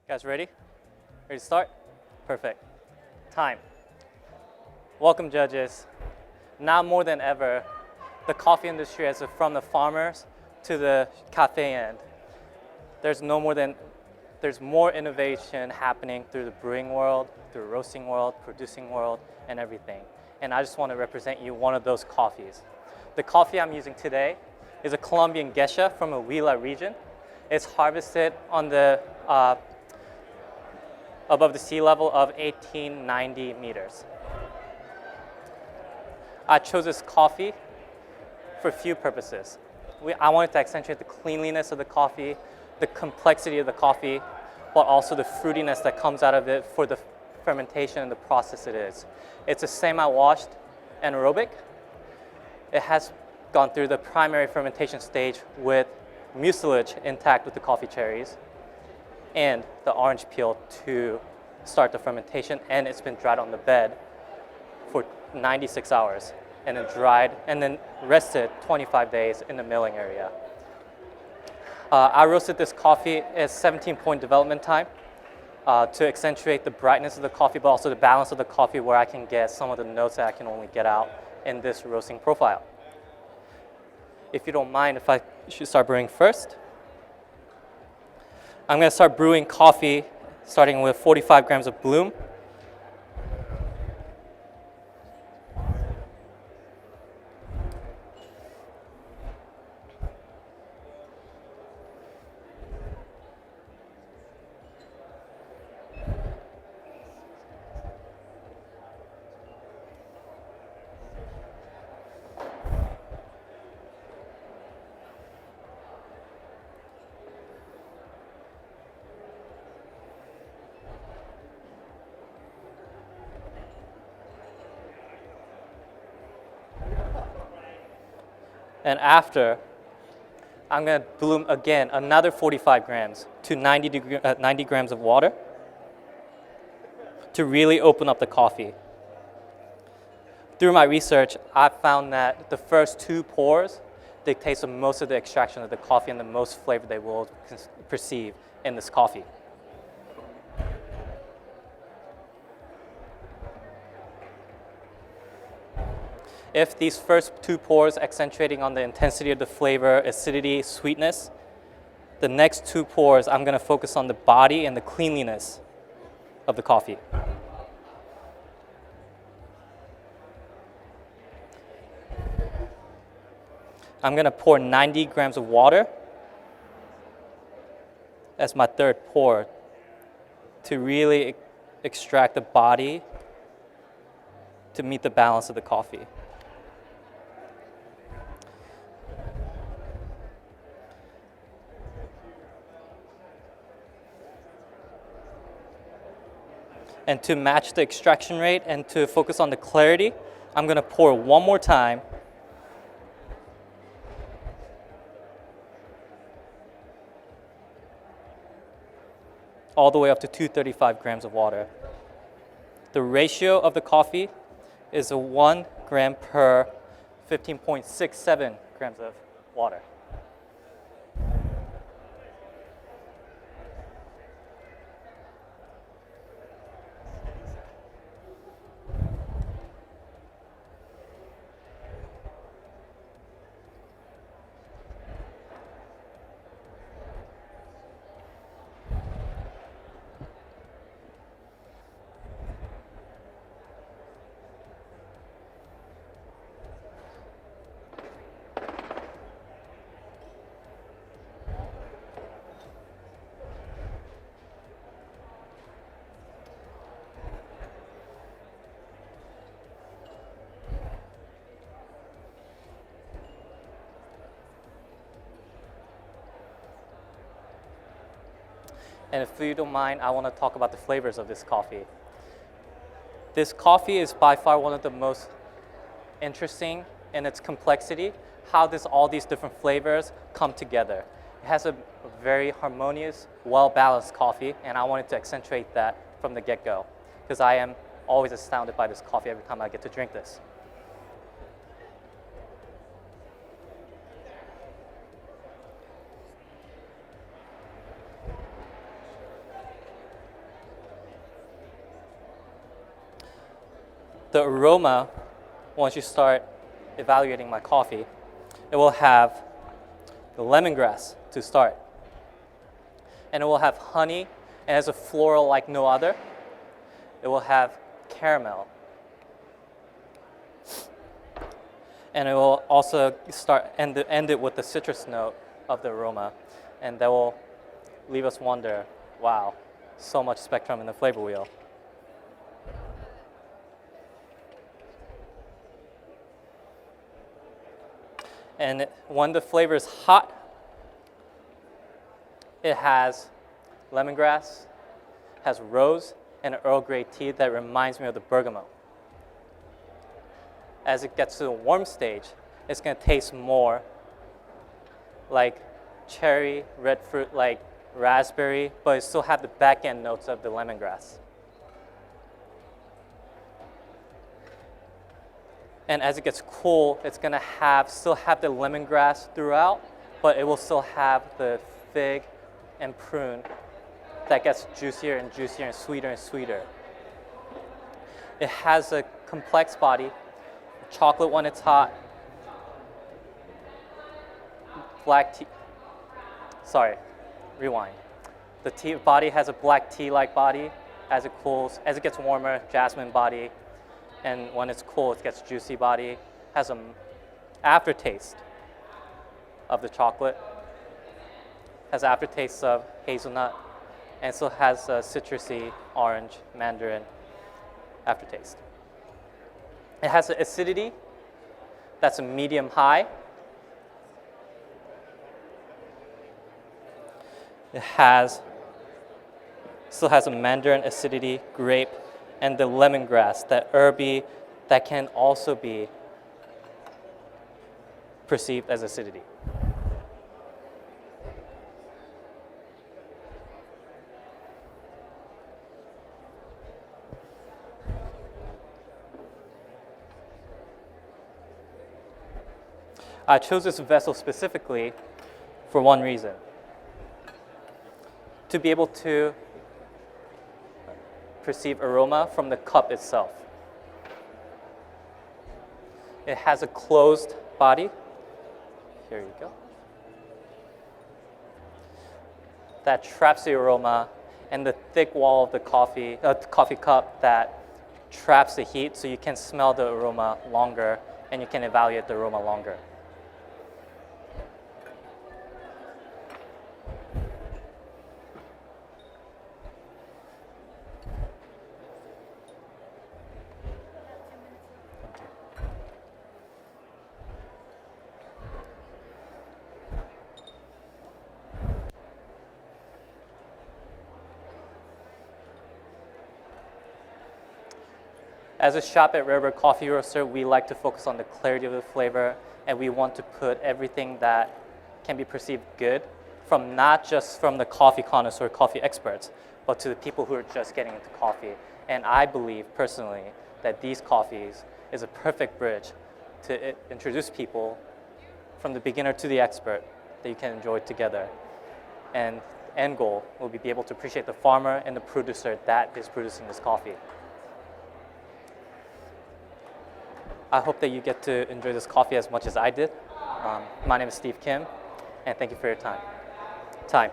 Guys ready? Ready to start? Perfect. Time. Welcome, judges. Now more than ever, the coffee industry, from the farmers to the cafe end, there's more innovation happening through the brewing world, through the roasting world, producing world, and everything. And I just want to represent you one of those coffees. The coffee I'm using today is a Colombian geisha from a Huila region. It's harvested on the above the sea level of 1890 meters. I chose this coffee for a few purposes. I wanted to accentuate the cleanliness of the coffee, the complexity of the coffee, but also the fruitiness that comes out of it for the fermentation and the process it is. It's a semi-washed anaerobic. It has gone through the primary fermentation stage with mucilage intact with the coffee cherries and the orange peel to start the fermentation, and it's been dried on the bed for 96 hours and then rested 25 days in the milling area. I roasted this coffee at 17-point development time to accentuate the brightness of the coffee, but also the balance of the coffee where I can get some of the notes that I can only get out in this roasting profile. If you don't mind, if I should start brewing first. I'm going to start brewing coffee starting with 45 grams of bloom. And after, I'm going to bloom again another 45 grams to 90 grams of water to really open up the coffee. Through my research, I found that the first 2 pours dictates most of the extraction of the coffee and the most flavor they will perceive in this coffee. If these first 2 pours accentuating on the intensity of the flavor, acidity, sweetness, the next 2 pours I'm going to focus on the body and the cleanliness of the coffee. I'm going to pour 90 grams of water as my third pour to really extract the body to meet the balance of the coffee. And to match the extraction rate and to focus on the clarity, I'm going to pour one more time. All the way up to 235 grams of water. The ratio of the coffee is a 1 gram per 15.67 grams of water. And if you don't mind, I want to talk about the flavors of this coffee. This coffee is by far one of the most interesting in its complexity, how all these different flavors come together. It has a very harmonious, well-balanced coffee, and I wanted to accentuate that from the get-go, because I am always astounded by this coffee every time I get to drink this. the aroma, once you start evaluating my coffee, it will have the lemongrass to start. And it will have honey, and it has a floral like no other. It will have caramel. And it will also end it with the citrus note of the aroma. And that will leave us wonder, wow, so much spectrum in the flavor wheel. And when the flavor is hot, it has lemongrass, has rose, and an Earl Grey tea that reminds me of the bergamot. As it gets to the warm stage, it's going to taste more like cherry, red fruit, like raspberry, but it still have the back end notes of the lemongrass. And as it gets cool, it's going to still have the lemongrass throughout, but it will still have the fig and prune that gets juicier and juicier and sweeter. It has a complex body, chocolate when it's hot, black tea. Sorry, rewind. The tea body has a black tea-like body. As it cools, as it gets warmer, jasmine body, and when it's cool, it gets juicy body. Has an aftertaste of the chocolate. Has aftertaste of hazelnut, and still has a citrusy orange, mandarin aftertaste. It has an acidity that's a medium high. It still has a mandarin acidity, grape, and the lemongrass, that herby that can also be perceived as acidity. I chose this vessel specifically for one reason: to be able to perceive aroma from the cup itself. It has a closed body. Here you go. That traps the aroma, and the thick wall of the coffee cup that traps the heat, so you can smell the aroma longer and you can evaluate the aroma longer. As a shop at Rare Bird Coffee Roaster, we like to focus on the clarity of the flavor, and we want to put everything that can be perceived good from not just from the coffee connoisseur, coffee experts, but to the people who are just getting into coffee. And I believe personally that these coffees is a perfect bridge to introduce people from the beginner to the expert that you can enjoy together. And the end goal will be able to appreciate the farmer and the producer that is producing this coffee. I hope that you get to enjoy this coffee as much as I did. My name is Steve Kim, and thank you for your time.